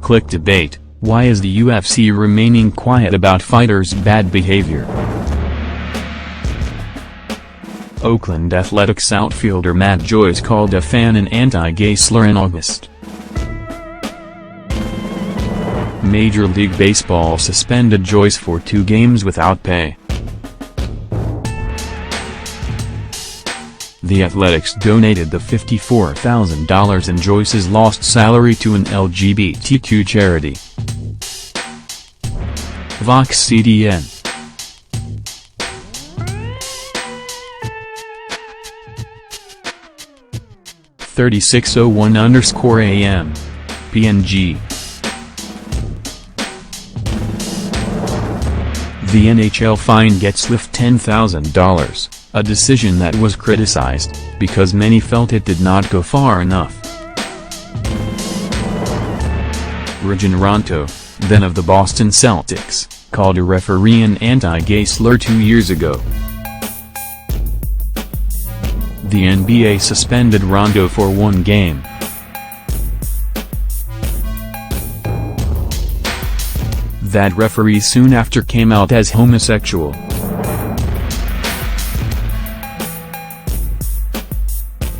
Clickbait: why is the UFC remaining quiet about fighters' bad behavior? Oakland Athletics outfielder Matt Joyce called a fan an anti-gay slur in August. Major League Baseball suspended Joyce for 2 games without pay. The Athletics donated the $54,000 in Joyce's lost salary to an LGBTQ charity. Vox CDN. #3601_AM. PNG. The NHL fine gets lifted $10,000, a decision that was criticized, because many felt it did not go far enough. Rajon Rondo, then of the Boston Celtics, called a referee an anti-gay slur 2 years ago. The NBA suspended Rondo for 1 game. That referee soon after came out as homosexual.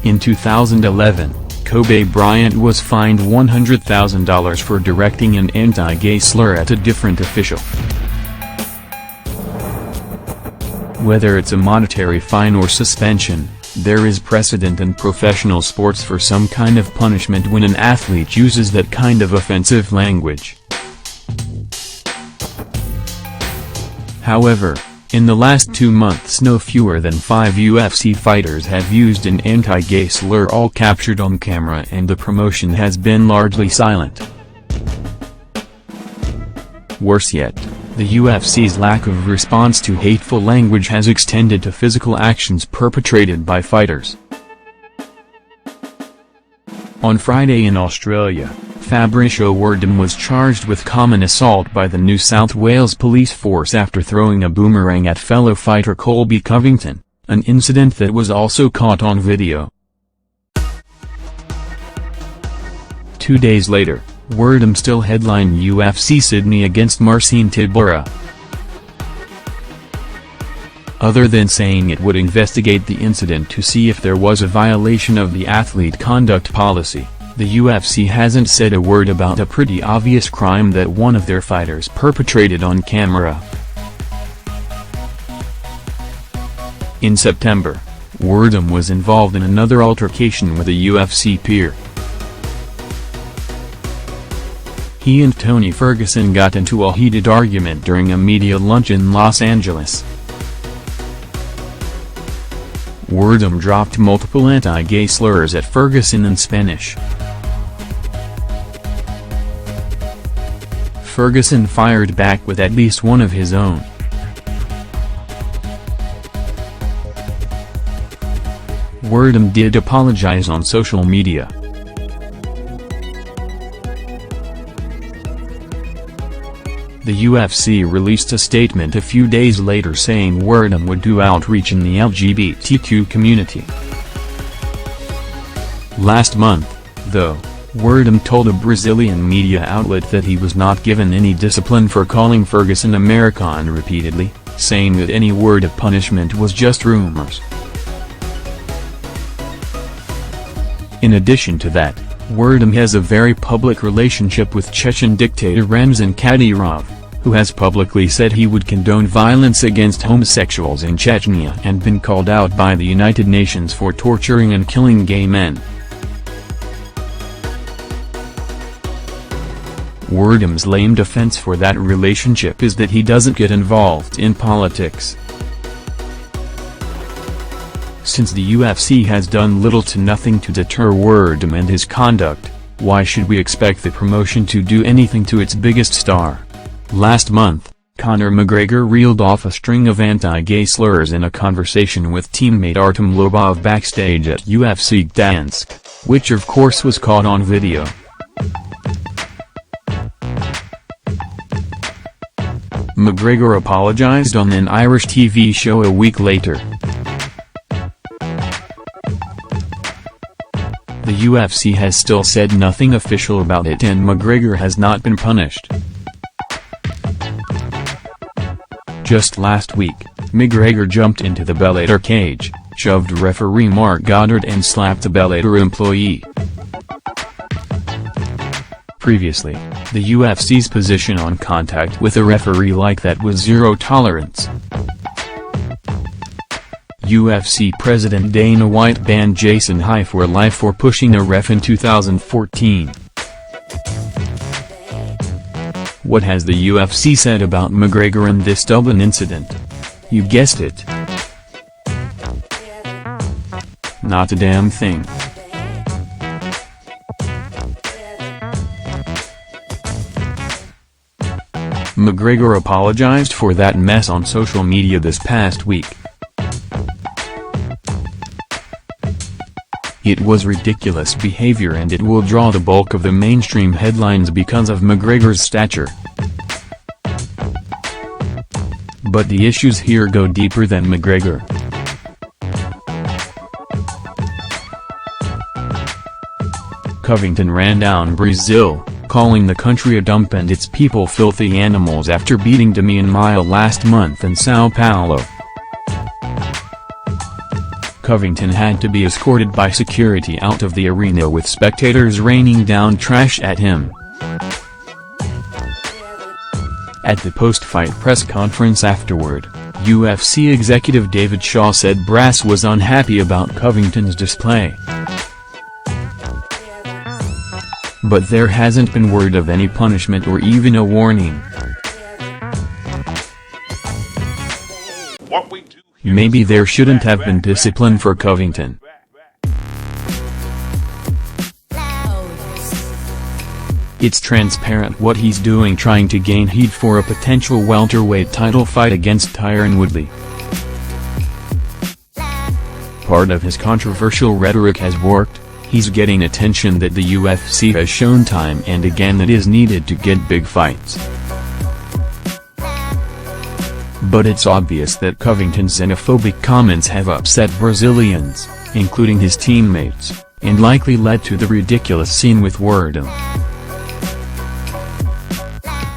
In 2011, Kobe Bryant was fined $100,000 for directing an anti-gay slur at a different official. Whether it's a monetary fine or suspension, there is precedent in professional sports for some kind of punishment when an athlete uses that kind of offensive language. However, in the last 2 months no fewer than 5 UFC fighters have used an anti-gay slur, all captured on camera, and the promotion has been largely silent. Worse yet, the UFC's lack of response to hateful language has extended to physical actions perpetrated by fighters. On Friday in Australia, Fabricio Werdum was charged with common assault by the New South Wales Police Force after throwing a boomerang at fellow fighter Colby Covington, an incident that was also caught on video. 2 days later, Werdum still headlined UFC Sydney against Marcin Tybura. Other than saying it would investigate the incident to see if there was a violation of the athlete conduct policy, the UFC hasn't said a word about a pretty obvious crime that one of their fighters perpetrated on camera. In September, Werdum was involved in another altercation with a UFC peer. He and Tony Ferguson got into a heated argument during a media lunch in Los Angeles. Werdum dropped multiple anti-gay slurs at Ferguson in Spanish. Ferguson fired back with at least one of his own. Werdum did apologize on social media. The UFC released a statement a few days later saying Werdum would do outreach in the LGBTQ community. Last month, though, Werdum told a Brazilian media outlet that he was not given any discipline for calling Ferguson American repeatedly, saying that any word of punishment was just rumors. In addition to that, Werdum has a very public relationship with Chechen dictator Ramzan Kadyrov, who has publicly said he would condone violence against homosexuals in Chechnya and been called out by the United Nations for torturing and killing gay men. Werdum's lame defense for that relationship is that he doesn't get involved in politics. Since the UFC has done little to nothing to deter Werdum and his conduct, why should we expect the promotion to do anything to its biggest star? Last month, Conor McGregor reeled off a string of anti-gay slurs in a conversation with teammate Artem Lobov backstage at UFC Gdansk, which of course was caught on video. McGregor apologized on an Irish TV show a week later. The UFC has still said nothing official about it, and McGregor has not been punished. Just last week, McGregor jumped into the Bellator cage, shoved referee Mark Goddard and slapped a Bellator employee. Previously, the UFC's position on contact with a referee like that was zero tolerance. UFC President Dana White banned Jason High for life for pushing a ref in 2014. What has the UFC said about McGregor and this Dublin incident? You guessed it. Not a damn thing. McGregor apologized for that mess on social media this past week. It was ridiculous behavior and it will draw the bulk of the mainstream headlines because of McGregor's stature. But the issues here go deeper than McGregor. Covington ran down Brazil, calling the country a dump and its people filthy animals after beating Damian Maia last month in Sao Paulo. Covington had to be escorted by security out of the arena with spectators raining down trash at him. At the post-fight press conference afterward, UFC executive David Shaw said Brass was unhappy about Covington's display. But there hasn't been word of any punishment or even a warning. Maybe there shouldn't have been discipline for Covington. It's transparent what he's doing, trying to gain heat for a potential welterweight title fight against Tyron Woodley. Part of his controversial rhetoric has worked. He's getting attention that the UFC has shown time and again that is needed to get big fights. But it's obvious that Covington's xenophobic comments have upset Brazilians, including his teammates, and likely led to the ridiculous scene with Werdum.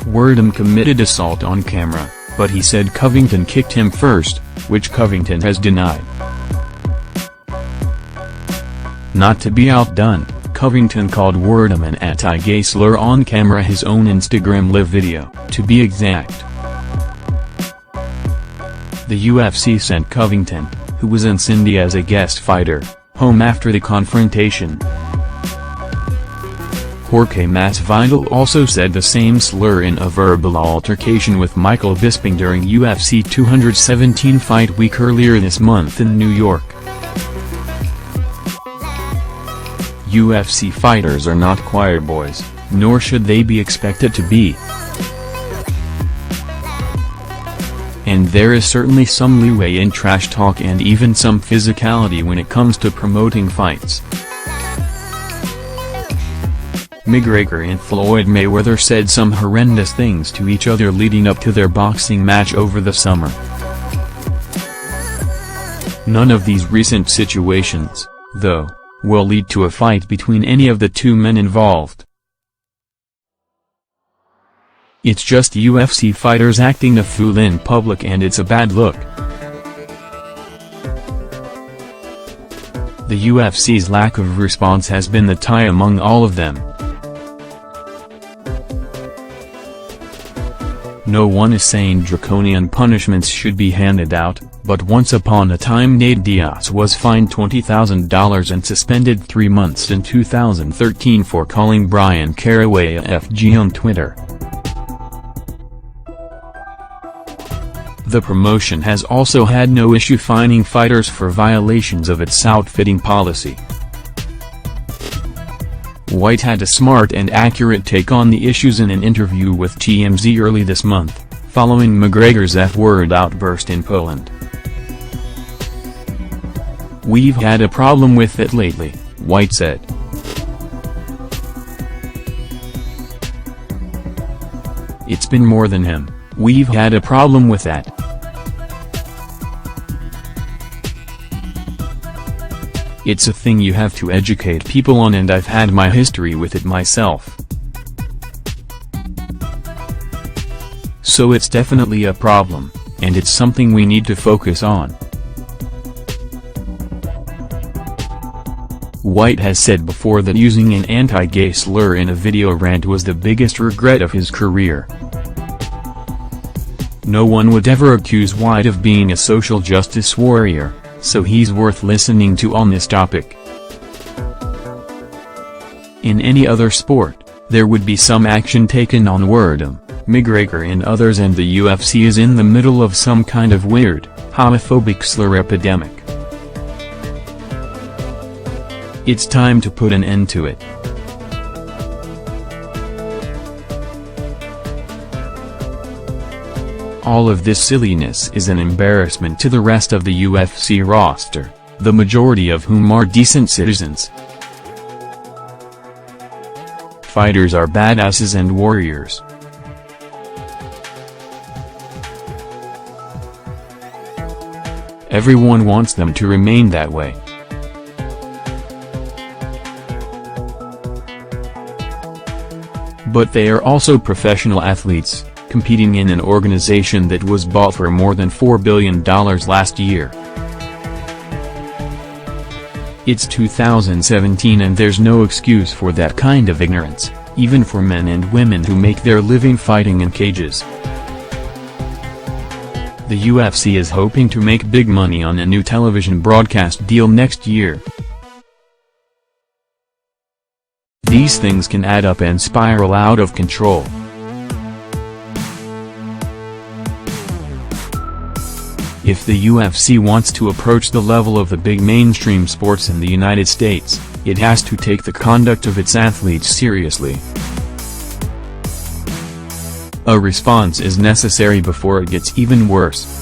Werdum committed assault on camera, but he said Covington kicked him first, which Covington has denied. Not to be outdone, Covington called Werdum an anti-gay slur on camera, his own Instagram live video, to be exact. The UFC sent Covington, who was in Cindy as a guest fighter, home after the confrontation. Jorge Masvidal also said the same slur in a verbal altercation with Michael Bisping during UFC 217 fight week earlier this month in New York. UFC fighters are not choir boys, nor should they be expected to be. And there is certainly some leeway in trash talk and even some physicality when it comes to promoting fights. McGregor and Floyd Mayweather said some horrendous things to each other leading up to their boxing match over the summer. None of these recent situations, though, will lead to a fight between any of the two men involved. It's just UFC fighters acting a fool in public, and it's a bad look. The UFC's lack of response has been the tie among all of them. No one is saying draconian punishments should be handed out, but once upon a time Nate Diaz was fined $20,000 and suspended 3 months in 2013 for calling Brian Caraway a FG on Twitter. The promotion has also had no issue fining fighters for violations of its outfitting policy. White had a smart and accurate take on the issues in an interview with TMZ early this month, following McGregor's F-word outburst in Poland. "We've had a problem with it lately," White said. "It's been more than him. We've had a problem with that. It's a thing you have to educate people on, and I've had my history with it myself. So it's definitely a problem, and it's something we need to focus on. White has said before that using an anti-gay slur in a video rant was the biggest regret of his career. No one would ever accuse White of being a social justice warrior, so he's worth listening to on this topic. In any other sport, there would be some action taken on Werdum, McGregor and others, and the UFC is in the middle of some kind of weird, homophobic slur epidemic. It's time to put an end to it. All of this silliness is an embarrassment to the rest of the UFC roster, the majority of whom are decent citizens. Fighters are badasses and warriors. Everyone wants them to remain that way. But they are also professional athletes, competing in an organization that was bought for more than $4 billion last year. It's 2017 and there's no excuse for that kind of ignorance, even for men and women who make their living fighting in cages. The UFC is hoping to make big money on a new television broadcast deal next year. These things can add up and spiral out of control. If the UFC wants to approach the level of the big mainstream sports in the United States, it has to take the conduct of its athletes seriously. A response is necessary before it gets even worse.